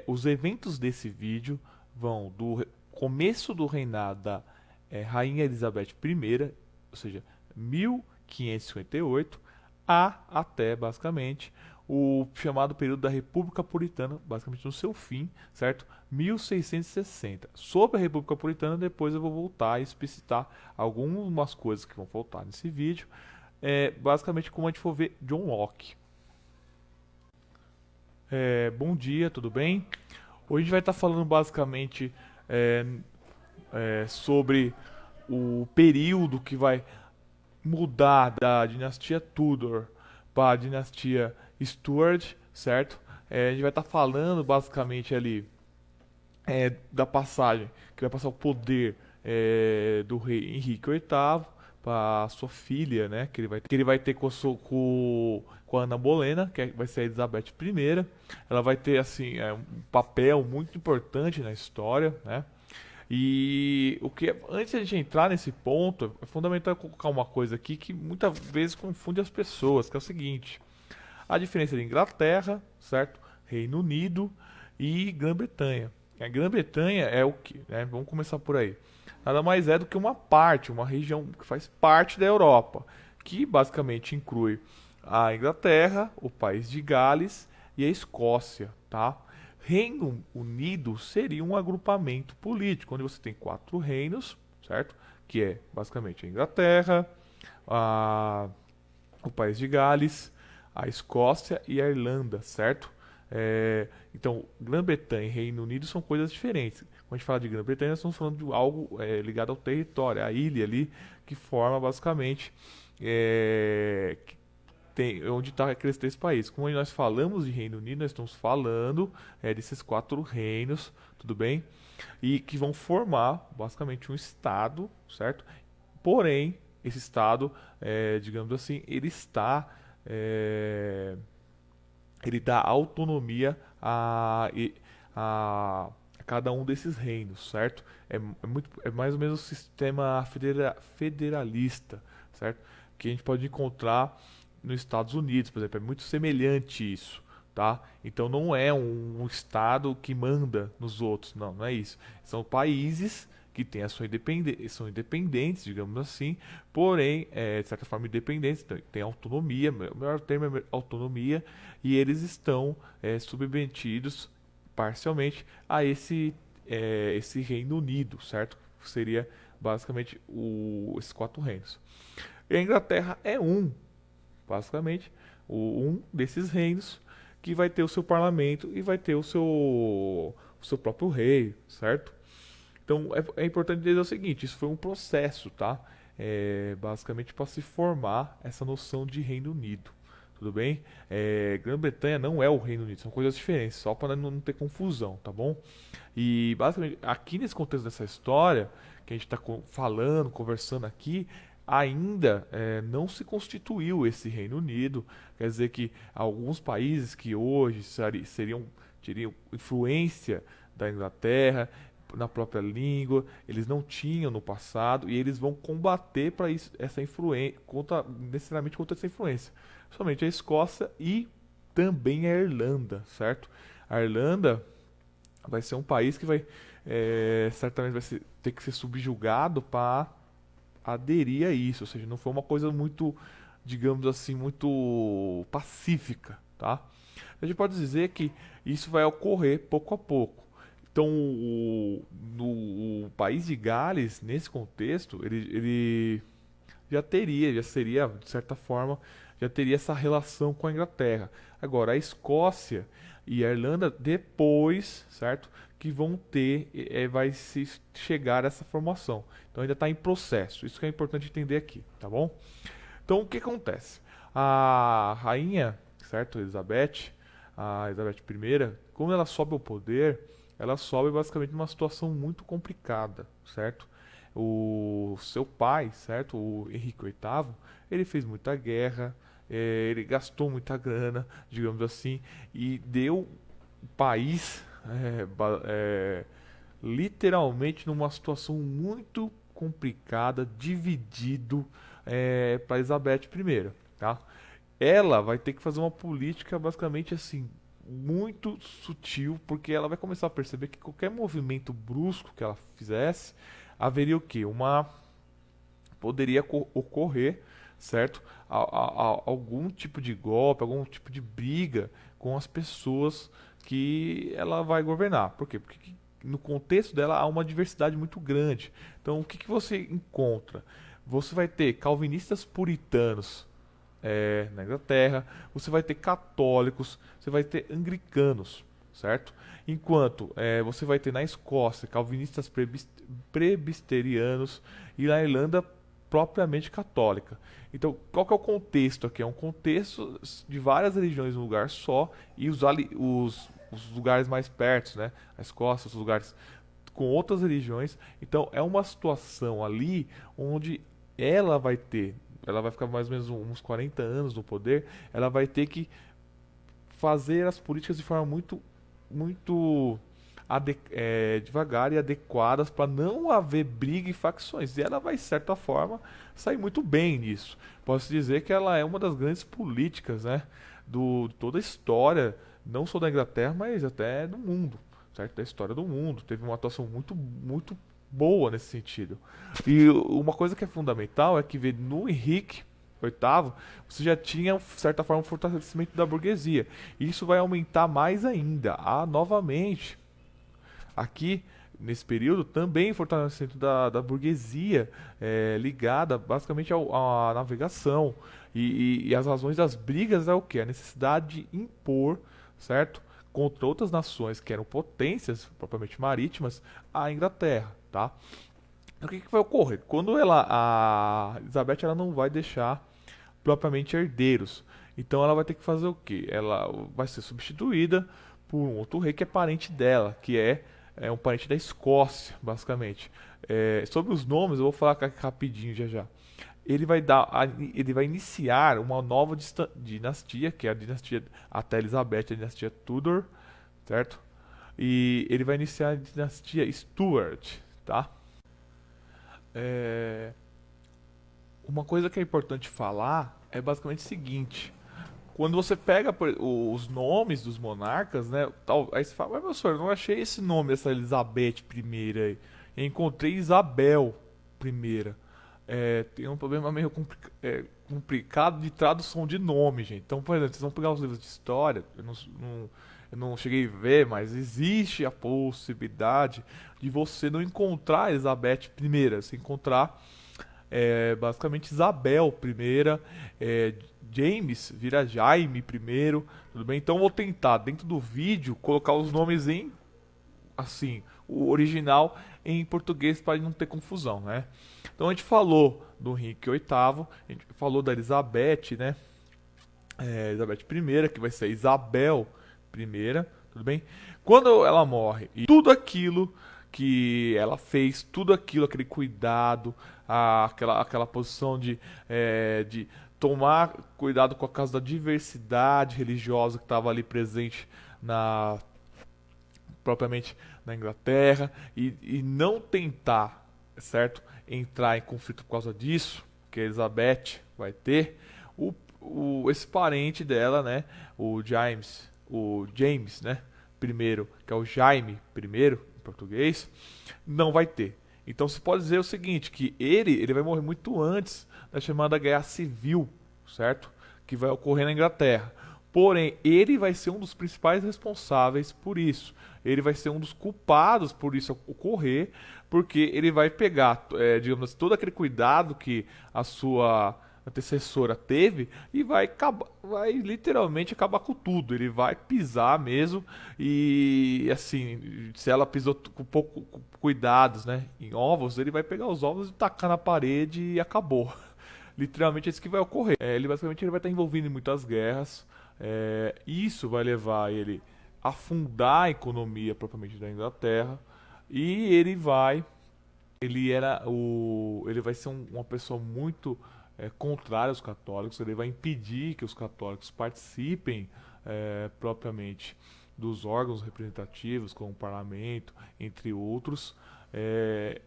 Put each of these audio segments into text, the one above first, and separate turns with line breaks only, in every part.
Os eventos desse vídeo vão do começo do reinado da Rainha Elizabeth I, ou seja, 1558, até basicamente o chamado período da República Puritana, basicamente no seu fim, certo? 1660. Sobre a República Puritana, depois eu vou voltar a explicitar algumas coisas que vão faltar nesse vídeo. Basicamente, como a gente for ver John Locke. Bom dia, tudo bem? Hoje a gente vai estar falando basicamente é, sobre o período que vai mudar da dinastia Tudor para a dinastia Stuart, certo? A gente vai estar falando basicamente ali da passagem que vai passar o poder do rei Henrique VIII para sua filha, né? Que ele vai ter com a Ana Bolena, vai ser a Elizabeth I. Ela vai ter assim um papel muito importante na história, né? E antes de a gente entrar nesse ponto, é fundamental colocar uma coisa aqui que muitas vezes confunde as pessoas, que é o seguinte: a diferença de Inglaterra, certo? Reino Unido e Grã-Bretanha. A Grã-Bretanha é o que, né? Vamos começar por aí. Nada mais é do que uma parte, uma região que faz parte da Europa, que basicamente inclui a Inglaterra, o país de Gales e a Escócia, tá? Reino Unido seria um agrupamento político, onde você tem quatro reinos, certo? Que é basicamente a Inglaterra, a, o país de Gales, a Escócia e a Irlanda, certo? Então, Grã-Bretanha e Reino Unido são coisas diferentes. Quando a gente fala de Grã-Bretanha, nós estamos falando de algo ligado ao território, a ilha ali, que forma basicamente onde está aqueles três países. Como nós falamos de Reino Unido, nós estamos falando desses quatro reinos, tudo bem? E que vão formar basicamente um estado, certo? Porém, esse estado, digamos assim, é, ele dá autonomia a cada um desses reinos, certo? É mais ou menos o sistema federalista, certo? Que a gente pode encontrar nos Estados Unidos, por exemplo, é muito semelhante isso, tá? Então não é um estado que manda nos outros, não, não é isso. São países que têm a sua independência, são independentes, digamos assim, porém, de certa forma, independentes, têm autonomia, o melhor termo é autonomia, e eles estão submetidos parcialmente a esse Reino Unido, certo? Seria basicamente esses quatro reinos. E a Inglaterra é basicamente, um desses reinos que vai ter o seu parlamento e vai ter o seu próprio rei, certo? Então é importante dizer o seguinte: isso foi um processo, tá? Basicamente para se formar essa noção de Reino Unido. Tudo bem? Grã-Bretanha não é o Reino Unido, são coisas diferentes, só para não ter confusão, tá bom? E basicamente, aqui nesse contexto dessa história, que a gente está falando, conversando aqui, ainda não se constituiu esse Reino Unido. Quer dizer que alguns países que hoje teriam influência da Inglaterra na própria língua, eles não tinham no passado e eles vão combater para essa influência, necessariamente contra essa influência. Somente a Escócia e também a Irlanda, certo? A Irlanda vai ser um país que certamente ter que ser subjugado para aderir a isso, ou seja, não foi uma coisa muito, digamos assim, muito pacífica, tá? A gente pode dizer que isso vai ocorrer pouco a pouco. Então, no país de Gales, nesse contexto, ele já seria, de certa forma, já teria essa relação com a Inglaterra. Agora, a Escócia e a Irlanda depois, certo? Que vão ter, vai se chegar a essa formação. Então ainda está em processo. Isso que é importante entender aqui, tá bom? Então o que acontece? A rainha, certo? A Elizabeth I, quando ela sobe ao poder, ela sobe basicamente numa situação muito complicada, certo? O seu pai, certo? O Henrique VIII, ele fez muita guerra, ele gastou muita grana, digamos assim, e deu o país literalmente numa situação muito complicada, dividido para Elizabeth I, tá? Ela vai ter que fazer uma política basicamente assim muito sutil, porque ela vai começar a perceber que qualquer movimento brusco que ela fizesse, haveria o quê? Poderia ocorrer, certo? Algum tipo de golpe, algum tipo de briga com as pessoas que ela vai governar. Por quê? Porque no contexto dela há uma diversidade muito grande. Então, o que você encontra? Você vai ter calvinistas puritanos na Inglaterra, você vai ter católicos, você vai ter anglicanos, certo? Enquanto você vai ter na Escócia calvinistas presbiterianos e na Irlanda propriamente católica. Então, qual que é o contexto aqui? É um contexto de várias religiões num lugar só e os lugares mais perto, né? A Escócia, os lugares com outras religiões. Então, é uma situação ali onde ela vai ficar mais ou menos uns 40 anos no poder, ela vai ter que fazer as políticas de forma muito devagar e adequadas para não haver briga e facções. E ela vai, de certa forma, sair muito bem nisso. Posso dizer que ela é uma das grandes políticas, né, de toda a história, não só da Inglaterra, mas até do mundo, certo? Da história do mundo. Teve uma atuação muito boa nesse sentido. E uma coisa que é fundamental é que no Henrique oitavo, você já tinha, de certa forma, um fortalecimento da burguesia. E isso vai aumentar mais ainda. Novamente, aqui nesse período, também fortalecimento da burguesia ligada basicamente à navegação. E as razões das brigas é o que? A necessidade de impor, certo? Contra outras nações que eram potências, propriamente marítimas, a Inglaterra, tá? Então, o que vai ocorrer? Quando a Elizabeth ela não vai deixar propriamente herdeiros. Então ela vai ter que fazer o quê? Ela vai ser substituída por um outro rei que é parente dela, que é um parente da Escócia, basicamente. Sobre os nomes, eu vou falar rapidinho já. Ele vai iniciar uma nova dinastia, que é a dinastia até Elizabeth, a dinastia Tudor, certo? E ele vai iniciar a dinastia Stuart, tá? É, Uma coisa que é importante falar é basicamente o seguinte: quando você pega os nomes dos monarcas, né? Aí você fala, mas meu senhor, eu não achei esse nome, essa Elizabeth I aí. Eu encontrei Isabel I. Tem um problema meio complicado de tradução de nome, gente. Então, por exemplo, vocês vão pegar os livros de história, eu não cheguei a ver, mas existe a possibilidade de você não encontrar Elizabeth I, você encontrar basicamente Isabel I, James vira Jaime I, tudo bem? Então eu vou tentar, dentro do vídeo, colocar os nomes em, assim, o original em português para não ter confusão, né? Então a gente falou do Henrique VIII, a gente falou da Elizabeth, né? Elizabeth I, que vai ser Isabel I, tudo bem? Quando ela morre, e tudo aquilo que ela fez, tudo aquilo, aquele cuidado, aquela posição de tomar cuidado com a causa da diversidade religiosa que estava ali presente na propriamente na Inglaterra e não tentar, certo, entrar em conflito por causa disso, que a Elizabeth vai ter, esse parente dela, né, o James, né, primeiro, que é o Jaime primeiro em português, não vai ter. Então se pode dizer o seguinte, que ele vai morrer muito antes da chamada Guerra Civil, certo? Que vai ocorrer na Inglaterra. Porém, ele vai ser um dos principais responsáveis por isso. Ele vai ser um dos culpados por isso ocorrer, porque ele vai pegar, digamos assim, todo aquele cuidado que a sua antecessora teve e vai literalmente acabar com tudo. Ele vai pisar mesmo e assim, se ela pisou com pouco cuidados, né, em ovos, ele vai pegar os ovos e tacar na parede e acabou. Literalmente é isso que vai ocorrer. Ele basicamente ele vai estar envolvido em muitas guerras. Isso vai levar ele a afundar a economia propriamente da Inglaterra e ele vai ser uma pessoa muito contrária aos católicos. Ele vai impedir que os católicos participem propriamente dos órgãos representativos, como o parlamento, entre outros.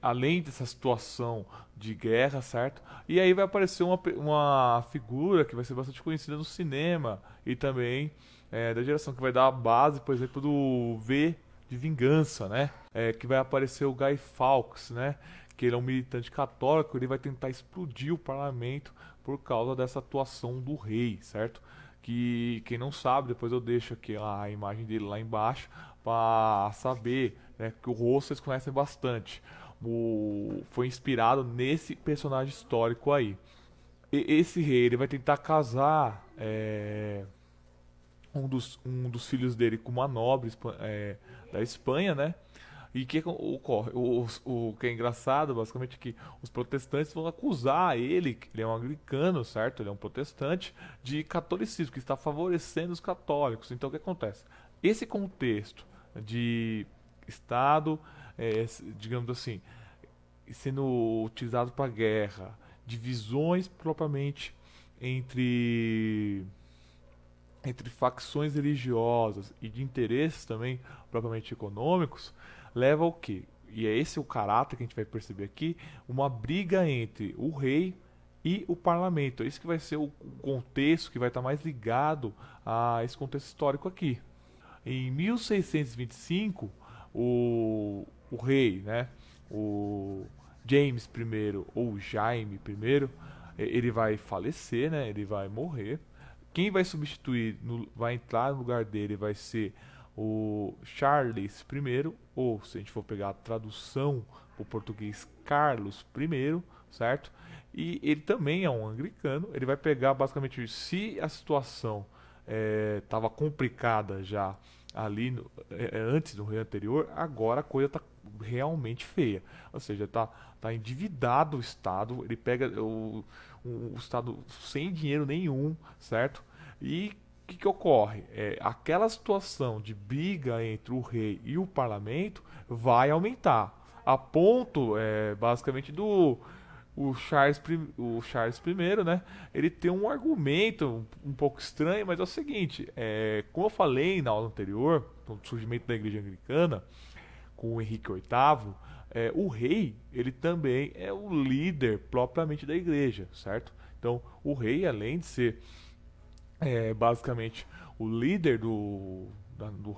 Além dessa situação de guerra, certo? E aí vai aparecer uma figura que vai ser bastante conhecida no cinema e também da geração que vai dar a base, por exemplo, do V de Vingança, né? Que vai aparecer o Guy Fawkes, né? Que ele é um militante católico, ele vai tentar explodir o parlamento por causa dessa atuação do rei, certo? Que quem não sabe, depois eu deixo aqui a imagem dele lá embaixo para saber, né? Que o rosto vocês conhecem bastante. Foi inspirado nesse personagem histórico aí. Esse rei ele vai tentar casar um dos filhos dele com uma nobre da Espanha, né? E o que ocorre? O que é engraçado, basicamente, é que os protestantes vão acusar ele, que ele é um anglicano, certo? Ele é um protestante, de catolicismo, que está favorecendo os católicos. Então o que acontece? Esse contexto de Estado, digamos assim, sendo utilizado para guerra, divisões propriamente entre facções religiosas e de interesses também propriamente econômicos, leva ao quê? E é esse o caráter que a gente vai perceber aqui, uma briga entre o rei e o parlamento. Esse que vai ser o contexto que vai estar mais ligado a esse contexto histórico aqui. Em 1625, o rei, né, o James I ou Jaime I, ele vai falecer, né, ele vai morrer. Quem vai substituir, vai entrar no lugar dele vai ser o Charles I, ou se a gente for pegar a tradução para o português, Carlos I, certo? E ele também é um anglicano, ele vai pegar basicamente, se a situação estava complicada já ali antes do rei anterior, agora a coisa está realmente feia. Ou seja, tá endividado o Estado, ele pega o Estado sem dinheiro nenhum, certo? E o que ocorre? Aquela situação de briga entre o rei e o parlamento vai aumentar. A ponto, basicamente, o Charles I, né? Ele tem um argumento um pouco estranho, mas é o seguinte: como eu falei na aula anterior, no surgimento da Igreja Anglicana, com o Henrique VIII, o rei ele também é o líder propriamente da Igreja, certo? Então, o rei, além de ser basicamente o líder do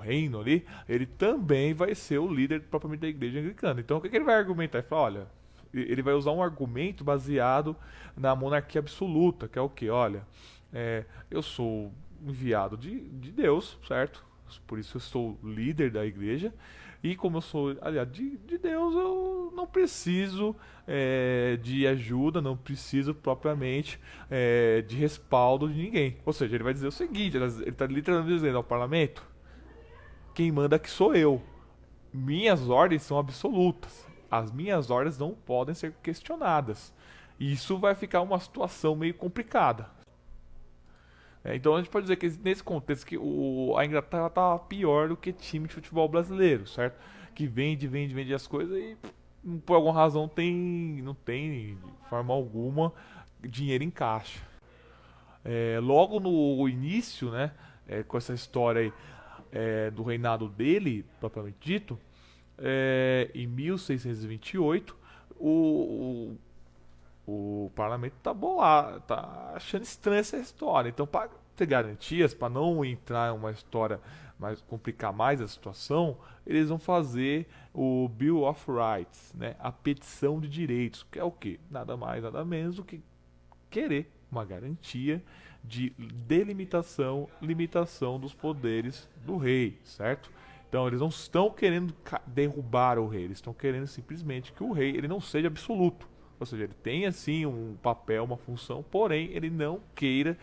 reino ali, ele também vai ser o líder propriamente da Igreja Anglicana. Então, o que ele vai argumentar? Ele fala, olha, ele vai usar um argumento baseado na monarquia absoluta, que é o que? Olha, eu sou enviado de Deus, certo? Por isso eu sou líder da igreja. E como eu sou aliado de Deus, eu não preciso de ajuda, não preciso propriamente de respaldo de ninguém. Ou seja, ele vai dizer o seguinte: ele está literalmente dizendo ao parlamento: quem manda aqui sou eu. Minhas ordens são absolutas. As minhas ordens não podem ser questionadas. E isso vai ficar uma situação meio complicada. Então a gente pode dizer que nesse contexto que a Inglaterra tá pior do que time de futebol brasileiro, certo? Que vende as coisas e por alguma razão não tem de forma alguma dinheiro em caixa. Logo no início, né, com essa história aí, do reinado dele, propriamente dito, em 1628, o parlamento tá bolado, tá achando estranha essa história. Então, para ter garantias, para não entrar em uma história mais complicar mais a situação, eles vão fazer o Bill of Rights, né? A petição de direitos, que é o quê? Nada mais, nada menos do que querer uma garantia de limitação dos poderes do rei, certo? Então eles não estão querendo derrubar o rei, eles estão querendo simplesmente que o rei ele não seja absoluto. Ou seja, ele tem assim um papel, uma função, porém ele não queira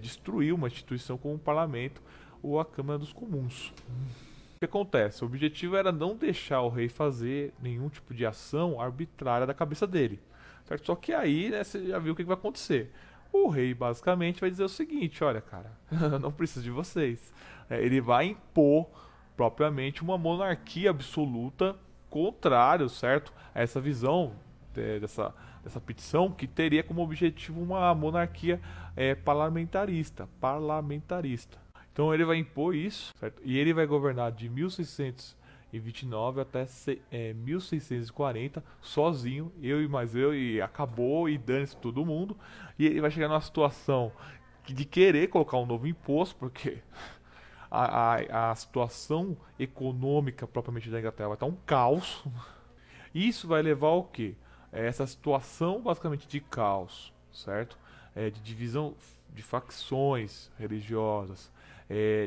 destruir uma instituição como o parlamento ou a Câmara dos Comuns. O que acontece? O objetivo era não deixar o rei fazer nenhum tipo de ação arbitrária da cabeça dele. Certo? Só que aí, né, você já viu o que vai acontecer. O rei basicamente vai dizer o seguinte: olha, cara, eu não preciso de vocês. Ele vai impor propriamente uma monarquia absoluta, contrário, certo? A essa visão dessa petição, que teria como objetivo uma monarquia parlamentarista. Então ele vai impor isso, certo? E ele vai governar de 1629 até 1640, sozinho, eu, e acabou, e dane-se todo mundo. E ele vai chegar numa situação de querer colocar um novo imposto, porque a situação econômica propriamente da Inglaterra vai estar um caos. Isso vai levar ao quê? Essa situação basicamente de caos, certo? De divisão de facções religiosas,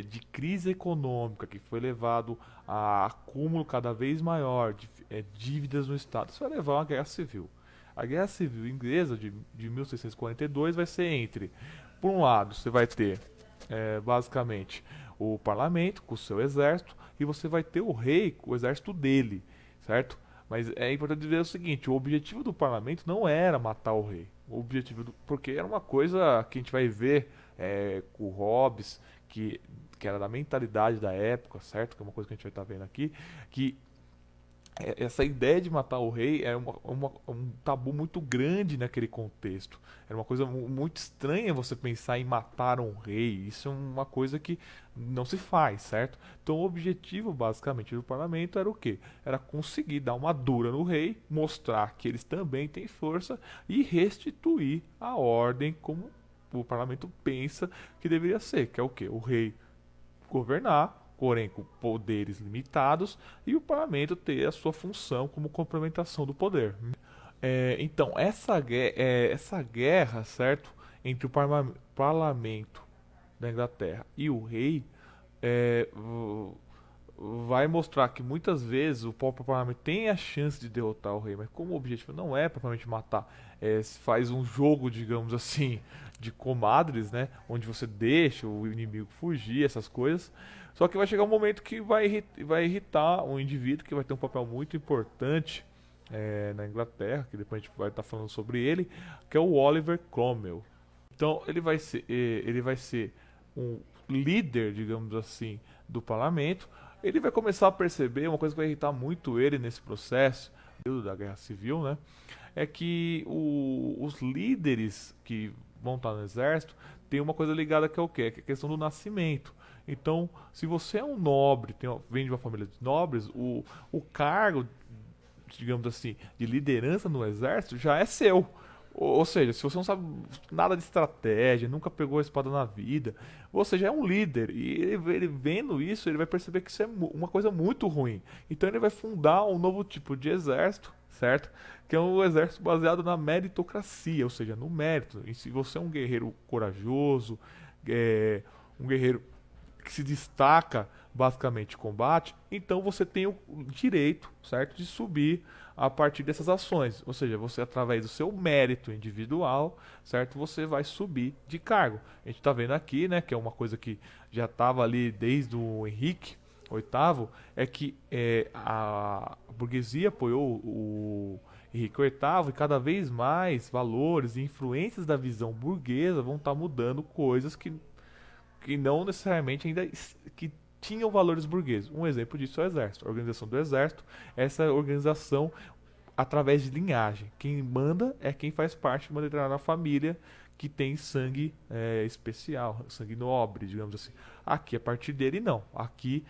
de crise econômica que foi levado a acúmulo cada vez maior de dívidas no Estado. Isso vai levar a uma guerra civil. A guerra civil inglesa de 1642 vai ser entre, por um lado, você vai ter basicamente o parlamento com o seu exército e você vai ter o rei com o exército dele, certo? Mas é importante dizer o seguinte: o objetivo do parlamento não era matar o rei. O objetivo porque era uma coisa que a gente vai ver com o Hobbes, que era da mentalidade da época, certo? Que é uma coisa que a gente vai estar vendo aqui, que essa ideia de matar o rei é um tabu muito grande naquele contexto. Era uma coisa muito estranha você pensar em matar um rei. Isso é uma coisa que não se faz, certo? Então o objetivo basicamente do parlamento era o quê? Era conseguir dar uma dura no rei, mostrar que eles também têm força e restituir a ordem como o parlamento pensa que deveria ser, que é o quê? O rei governar, porém com poderes limitados, e o parlamento ter a sua função como complementação do poder. Então, essa guerra, certo, entre o parlamento da Inglaterra e o rei, é, vai mostrar que muitas vezes o próprio parlamento tem a chance de derrotar o rei, mas como o objetivo não é propriamente matar, se faz um jogo, digamos assim, de comadres, né, onde você deixa o inimigo fugir, essas coisas. Só que vai chegar um momento que vai irritar um indivíduo que vai ter um papel muito importante na Inglaterra, que depois a gente vai estar falando sobre ele, que é o Oliver Cromwell. Então ele vai ser um líder, digamos assim, do parlamento. Ele vai começar a perceber uma coisa que vai irritar muito ele nesse processo da Guerra Civil, né? É que os líderes que vão estar no exército tem uma coisa ligada que é o quê? Que é a questão do nascimento. Então, se você é um nobre, vem de uma família de nobres, o cargo, digamos assim, de liderança no exército já é seu. Ou seja, se você não sabe nada de estratégia, nunca pegou a espada na vida, você já é um líder. E ele vendo isso, ele vai perceber que isso é uma coisa muito ruim. Então ele vai fundar um novo tipo de exército, certo? Que é um exército baseado na meritocracia, ou seja, no mérito. E se você é um guerreiro corajoso, um guerreiro que se destaca basicamente em combate, então você tem o direito, certo, de subir a partir dessas ações. Ou seja, você através do seu mérito individual, certo, você vai subir de cargo. A gente está vendo aqui, né, que é uma coisa que já estava ali desde o Henrique VIII, é que a burguesia apoiou o Henrique VIII e cada vez mais valores e influências da visão burguesa vão estar mudando coisas que não necessariamente ainda que tinham valores burgueses. Um exemplo disso é o exército. A organização do exército, essa organização através de linhagem. Quem manda é quem faz parte de uma determinada família que tem sangue especial, sangue nobre, digamos assim. Aqui, a partir dele, não. Aqui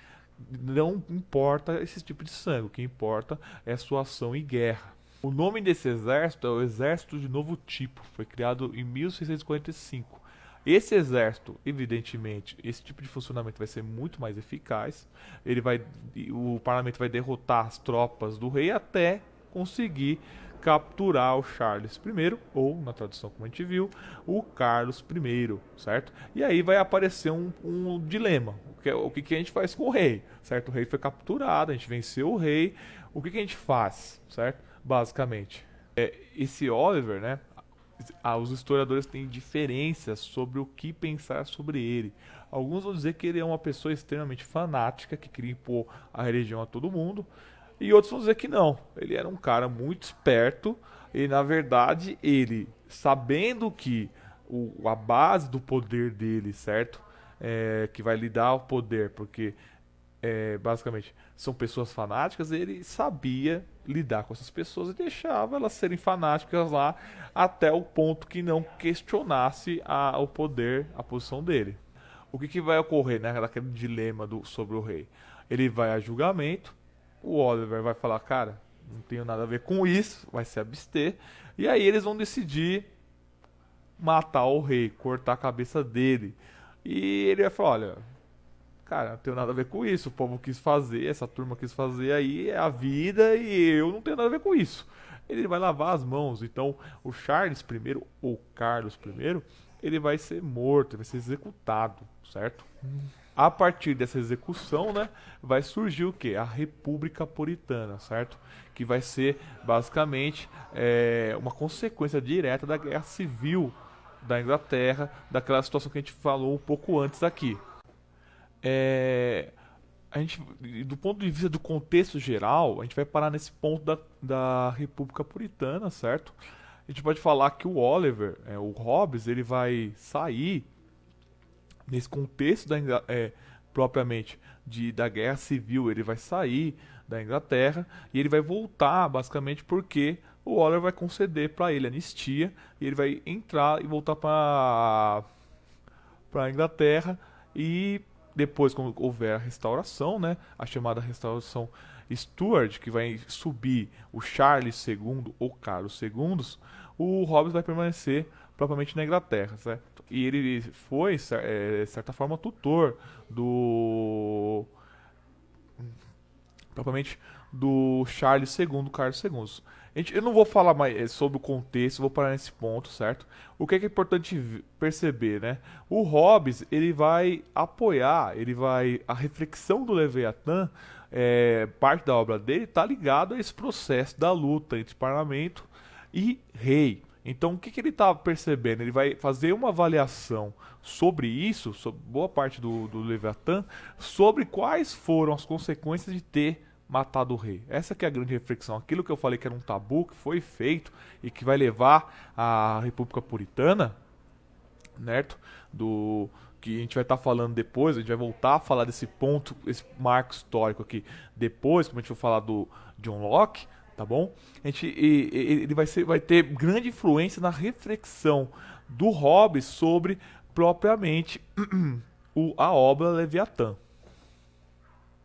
não importa esse tipo de sangue. O que importa é a sua ação em guerra. O nome desse exército é o Exército de Novo Tipo. Foi criado em 1645. Esse exército, evidentemente, esse tipo de funcionamento vai ser muito mais eficaz. O parlamento vai derrotar as tropas do rei até conseguir capturar o Charles I, ou, na tradução como a gente viu, o Carlos I, certo? E aí vai aparecer um dilema. O que a gente faz com o rei, certo? O rei foi capturado, a gente venceu o rei. O que a gente faz, certo? Basicamente, esse Oliver, né? Os historiadores têm diferenças sobre o que pensar sobre ele. Alguns vão dizer que ele é uma pessoa extremamente fanática, que queria impor a religião a todo mundo, e outros vão dizer que não. Ele era um cara muito esperto, e na verdade ele, sabendo que a base do poder dele, certo? Que vai lhe dar o poder, porque basicamente são pessoas fanáticas, ele sabia lidar com essas pessoas e deixava elas serem fanáticas lá até o ponto que não questionasse o poder, a posição dele. O que vai ocorrer, né, naquele dilema sobre o rei? Ele vai a julgamento, o Oliver vai falar, cara, não tenho nada a ver com isso, vai se abster, e aí eles vão decidir matar o rei, cortar a cabeça dele. E ele vai falar, olha, cara, não tenho nada a ver com isso. O povo quis fazer, essa turma quis fazer aí, é a vida e eu não tenho nada a ver com isso. Ele vai lavar as mãos. Então, o Charles I, ou Carlos I, ele vai ser morto, ele vai ser executado, certo? A partir dessa execução, né, vai surgir o que? A República Puritana, certo? Que vai ser basicamente uma consequência direta da Guerra Civil da Inglaterra, daquela situação que a gente falou um pouco antes aqui. É, a gente, do ponto de vista do contexto geral, a gente vai parar nesse ponto da República Puritana, certo? A gente pode falar que o Oliver, o Hobbes, ele vai sair nesse contexto propriamente da Guerra Civil, ele vai sair da Inglaterra e ele vai voltar basicamente porque o Oliver vai conceder para ele anistia e ele vai entrar e voltar para a Inglaterra e depois, quando houver a restauração, né, a chamada restauração Stuart, que vai subir o Charles II ou Carlos II, o Hobbes vai permanecer propriamente na Inglaterra, certo? E ele foi, de certa forma, tutor do propriamente do Charles II, Carlos II. Eu não vou falar mais sobre o contexto, vou parar nesse ponto, certo? O que é importante perceber, né? O Hobbes, ele vai apoiar, a reflexão do Leviatã, parte da obra dele está ligado a esse processo da luta entre parlamento e rei. Então, o que ele está percebendo? Ele vai fazer uma avaliação sobre isso, sobre boa parte do Leviatã, sobre quais foram as consequências de ter matado o rei. Essa que é a grande reflexão. Aquilo que eu falei que era um tabu, que foi feito e que vai levar à República Puritana, certo? Que a gente vai estar falando depois, a gente vai voltar a falar desse ponto, esse marco histórico aqui depois, como a gente vai falar do John Locke, tá bom? Ele vai ter grande influência na reflexão do Hobbes sobre propriamente a obra Leviatã.